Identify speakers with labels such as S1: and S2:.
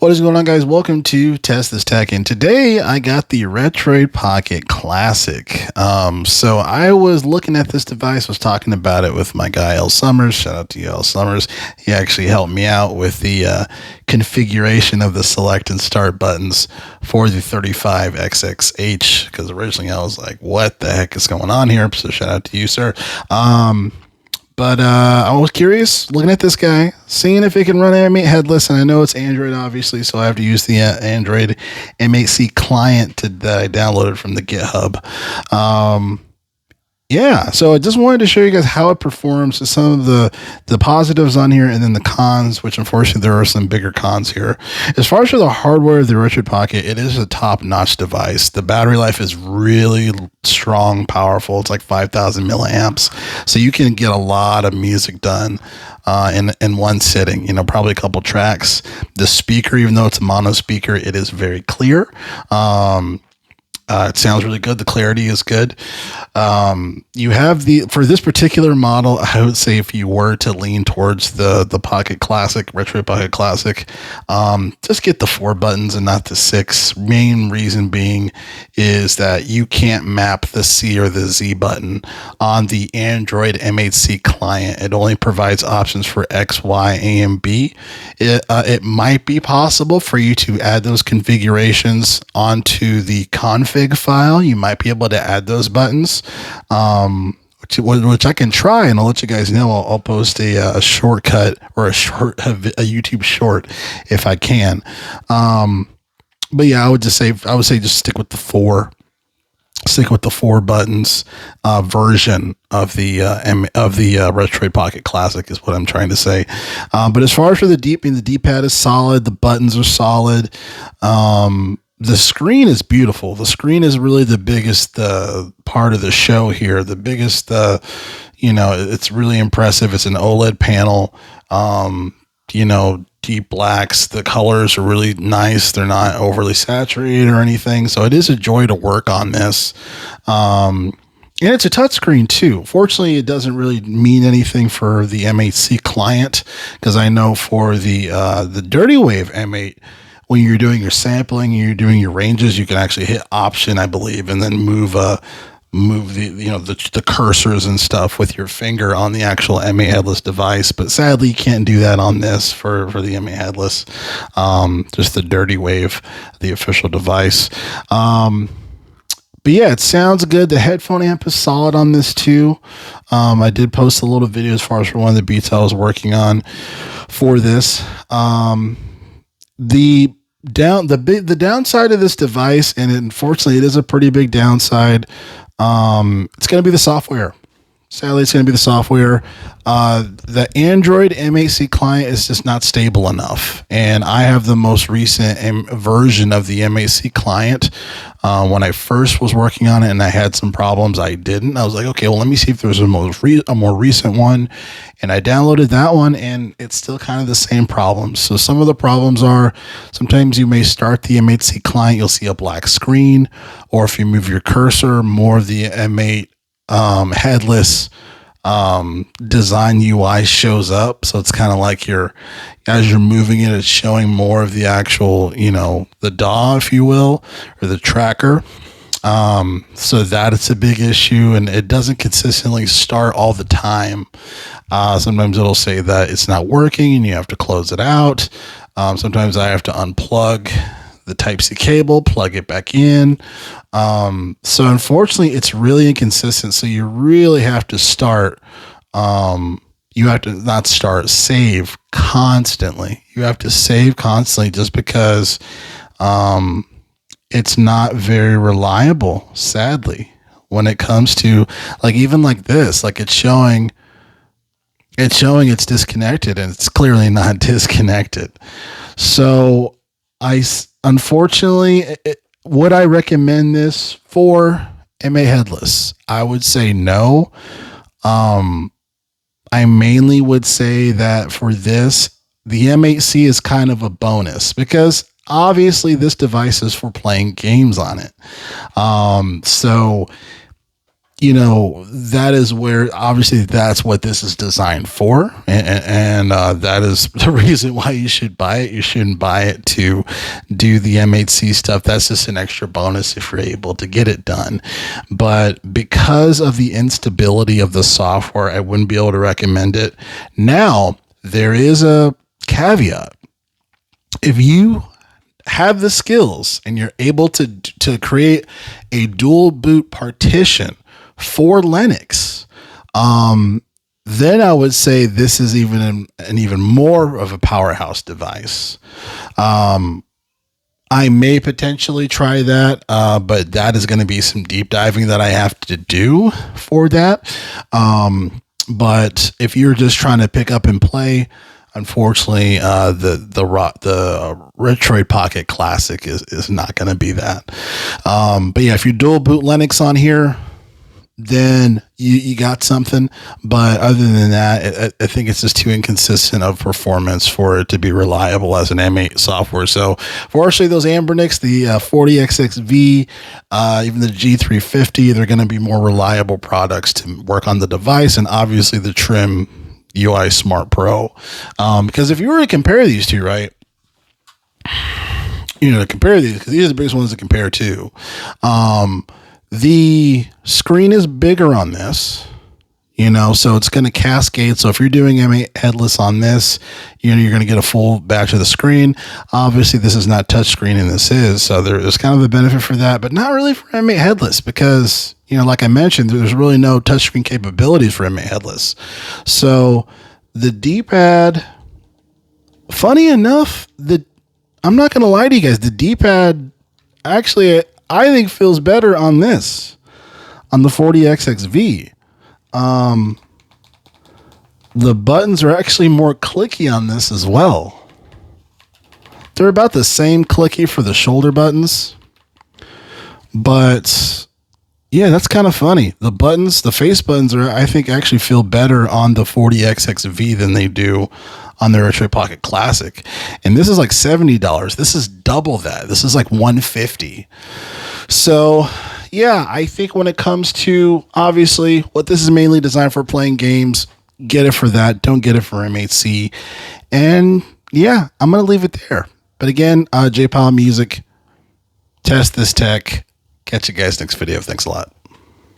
S1: What is going on, guys? Welcome to Test This Tech, and today I got the Retroid Pocket Classic. So I was looking at this device, was talking about it with my guy L Summers. Shout out to you, L Summers. He actually helped me out with the configuration of the select and start buttons for the 35XXH, because originally I was like, "What the heck is going on here?" So shout out to you, sir. But I was curious, looking at this guy, seeing if it can run M8 Headless, and I know it's Android, obviously, so I have to use the Android M8C client that I downloaded from the GitHub. Yeah, so I just wanted to show you guys how it performs, some of the positives on here, and then the cons, which unfortunately there are some bigger cons here. As far as for the hardware of the Retroid Pocket, it is a top-notch device. The battery life is really strong, powerful. It's like 5,000 milliamps, so you can get a lot of music done in one sitting. You know, probably a couple tracks. The speaker, even though it's a mono speaker, it is very clear. It sounds really good. The clarity is good. You have for this particular model, I would say if you were to lean towards the Pocket Classic, Retroid Pocket Classic, just get the 4 buttons and not the 6. Main reason being is that you can't map the C or the Z button on the Android M8C client. It only provides options for X, Y, A, and B. It might be possible for you to add those configurations onto the config file. You might be able to add those buttons, which I can try, and I'll let you guys know. I'll post a shortcut or a YouTube short if I can. But yeah, I would say just stick with the 4 buttons version of the Retroid Pocket Classic is what I'm trying to say. But as far as for the D-pad is solid. The buttons are solid. The screen is beautiful. The screen is really the biggest part of the show here. The biggest, it's really impressive. It's an OLED panel. Deep blacks. The colors are really nice. They're not overly saturated or anything. So it is a joy to work on this. And it's a touchscreen too. Fortunately, it doesn't really mean anything for the M8C client, because I know for the Dirty Wave M8, when you're doing your sampling, you're doing your ranges, you can actually hit Option, I believe, and then move the cursors and stuff with your finger on the actual M8 Headless device. But sadly, you can't do that on this for the M8 Headless. Just the Dirty Wave, the official device. But yeah, it sounds good. The headphone amp is solid on this too. I did post a little video as far as for one of the beats I was working on for this. The downside of this device, and unfortunately it is a pretty big downside, it's going to be the software. Sadly, it's going to be the software. The Android M8C client is just not stable enough, and I have the most recent version of the M8C client. When I first was working on it and I had some problems, I was like, okay, well, let me see if there's a more recent one, and I downloaded that one, and it's still kind of the same problems. So some of the problems are, sometimes you may start the M8C client, you'll see a black screen, or if you move your cursor, more of the M8 Headless design UI shows up. So it's kind of like as you're moving it, it's showing more of the actual, the DAW, if you will, or the tracker. So that it's a big issue, and it doesn't consistently start all the time. Sometimes it'll say that it's not working and you have to close it out. Sometimes I have to unplug the Type-C cable, plug it back in. So unfortunately, it's really inconsistent. So you really have to save constantly. You have to save constantly, just because it's not very reliable, sadly, when it comes to even like this. It's showing it's disconnected, and it's clearly not disconnected. So unfortunately, would I recommend this for M8 Headless? I would say no. I mainly would say that for this, the M8C is kind of a bonus, because obviously this device is for playing games on it. So that is where obviously that's what this is designed for. And that is the reason why you should buy it. You shouldn't buy it to do the M8C stuff. That's just an extra bonus if you're able to get it done. But because of the instability of the software, I wouldn't be able to recommend it. Now, there is a caveat. If you have the skills and you're able to create a dual boot partition for Linux, then I would say this is even an even more of a powerhouse device. I may potentially try that, but that is going to be some deep diving that I have to do for that. But if you're just trying to pick up and play, unfortunately, the Retroid Pocket Classic is not going to be that. But yeah, if you dual boot Linux on here, then you got something. But other than that, I think it's just too inconsistent of performance for it to be reliable as an M8 software. So fortunately, those Ambernicks, the 40XXV, even the G350, they're going to be more reliable products to work on the device, and obviously the trim UI Smart Pro. Because if you were to compare these two, right? To compare these, because these are the biggest ones to compare to. The screen is bigger on this, so it's going to cascade. So if you're doing M8 headless on this, you're going to get a full batch of the screen. Obviously, this is not touchscreen, and this is, so there's kind of a benefit for that, but not really for M8 headless because, like I mentioned, there's really no touchscreen capabilities for M8 headless. So the D-pad, funny enough, I'm not going to lie to you guys, the D-pad actually, I think feels better on this, on the 40XXV. The buttons are actually more clicky on this as well. They're about the same clicky for the shoulder buttons, but yeah, that's kind of funny. The buttons, the face buttons I think actually feel better on the 40XXV than they do on the Retroid Pocket Classic. And this is like $70. This is double that. This is like $150. So yeah, I think when it comes to obviously what this is mainly designed for, playing games, get it for that. Don't get it for M8C. And yeah, I'm going to leave it there. But again, JPowell Music, test this tech. Catch you guys next video. Thanks a lot.